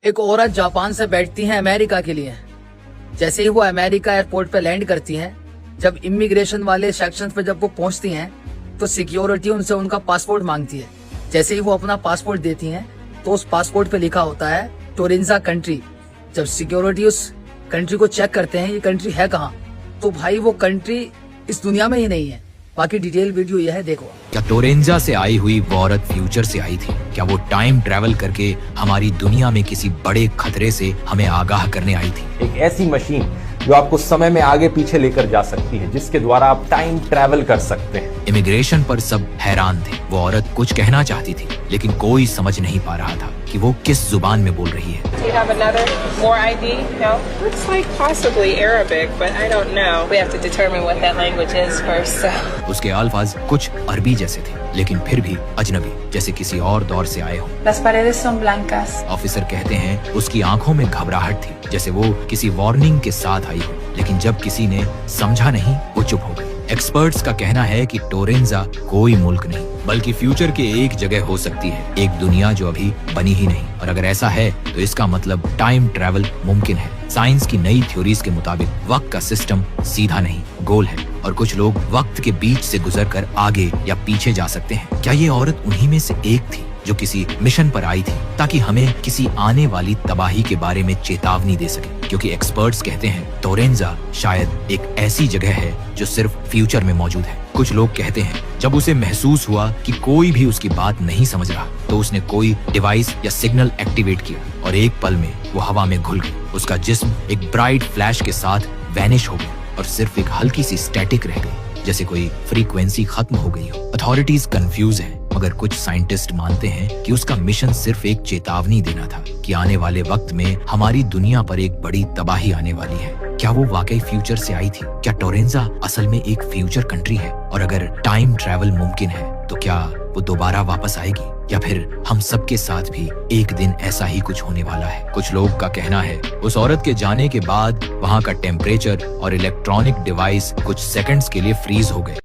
एक औरत जापान से बैठती है अमेरिका के लिए। जैसे ही वो अमेरिका एयरपोर्ट पे लैंड करती हैं, जब इमिग्रेशन वाले सेक्शन पे जब वो पहुंचती हैं तो सिक्योरिटी उनसे उनका पासपोर्ट मांगती है। जैसे ही वो अपना पासपोर्ट देती हैं तो उस पासपोर्ट पे लिखा होता है टोरेंजा कंट्री। जब सिक्योरिटी उस कंट्री को चेक करते हैं ये कंट्री है कहाँ, तो भाई वो कंट्री इस दुनिया में ही नहीं है। बाकी डिटेल वीडियो यह है, देखो। क्या टोरेंजा से आई हुई वो औरत फ्यूचर से आई थी? क्या वो टाइम ट्रैवल करके हमारी दुनिया में किसी बड़े खतरे से हमें आगाह करने आई थी? एक ऐसी मशीन जो आपको समय में आगे पीछे लेकर जा सकती है, जिसके द्वारा आप टाइम ट्रैवल कर सकते हैं। इमिग्रेशन पर सब हैरान थे। वो औरत कुछ कहना चाहती थी लेकिन कोई समझ नहीं पा रहा था कि वो किस जुबान में बोल रही है। You have another more ID? No? Looks like possibly Arabic, but I don't know. We have to determine what that language is first. So. उसके अल्फाज कुछ अरबी जैसे थे लेकिन फिर भी अजनबी, जैसे किसी और दौर से आए हों। Las paredes son blancas. Officer कहते हैं उसकी आंखों में घबराहट थी, जैसे वो किसी वार्निंग के साथ आई हो। लेकिन जब किसी ने समझा नहीं वो चुप हो गई। एक्सपर्ट्स का कहना है कि टोरेंजा कोई मुल्क नहीं बल्कि फ्यूचर की एक जगह हो सकती है, एक दुनिया जो अभी बनी ही नहीं। और अगर ऐसा है तो इसका मतलब टाइम ट्रैवल मुमकिन है। साइंस की नई थ्योरीज के मुताबिक वक्त का सिस्टम सीधा नहीं गोल है और कुछ लोग वक्त के बीच से गुजरकर आगे या पीछे जा सकते हैं। क्या ये औरत उन्हीं में से एक थी जो किसी मिशन पर आई थी ताकि हमें किसी आने वाली तबाही के बारे में चेतावनी दे सके? क्योंकि एक्सपर्ट्स कहते हैं टोरेंजा शायद एक ऐसी जगह है जो सिर्फ फ्यूचर में मौजूद है। कुछ लोग कहते हैं जब उसे महसूस हुआ कि कोई भी उसकी बात नहीं समझ रहा तो उसने कोई डिवाइस या सिग्नल एक्टिवेट किया और एक पल में वो हवा में घुल गई। उसका जिस्म एक ब्राइट फ्लैश के साथ वैनिश हो गया और सिर्फ एक हल्की सी स्टैटिक रह गई, जैसे कोई फ्रीक्वेंसी खत्म हो गई हो। अथॉरिटीज कंफ्यूज हैं, मगर कुछ साइंटिस्ट मानते हैं कि उसका मिशन सिर्फ एक चेतावनी देना था कि आने वाले वक्त में हमारी दुनिया पर एक बड़ी तबाही आने वाली है। क्या वो वाकई फ्यूचर से आई थी? क्या टोरेंजा असल में एक फ्यूचर कंट्री है? और अगर टाइम ट्रैवल मुमकिन है तो क्या वो दोबारा वापस आएगी या फिर हम सबके साथ भी एक दिन ऐसा ही कुछ होने वाला है? कुछ लोग का कहना है उस औरत के जाने के बाद वहाँ का टेम्परेचर और इलेक्ट्रॉनिक डिवाइस कुछ सेकंड्स के लिए फ्रीज हो गए।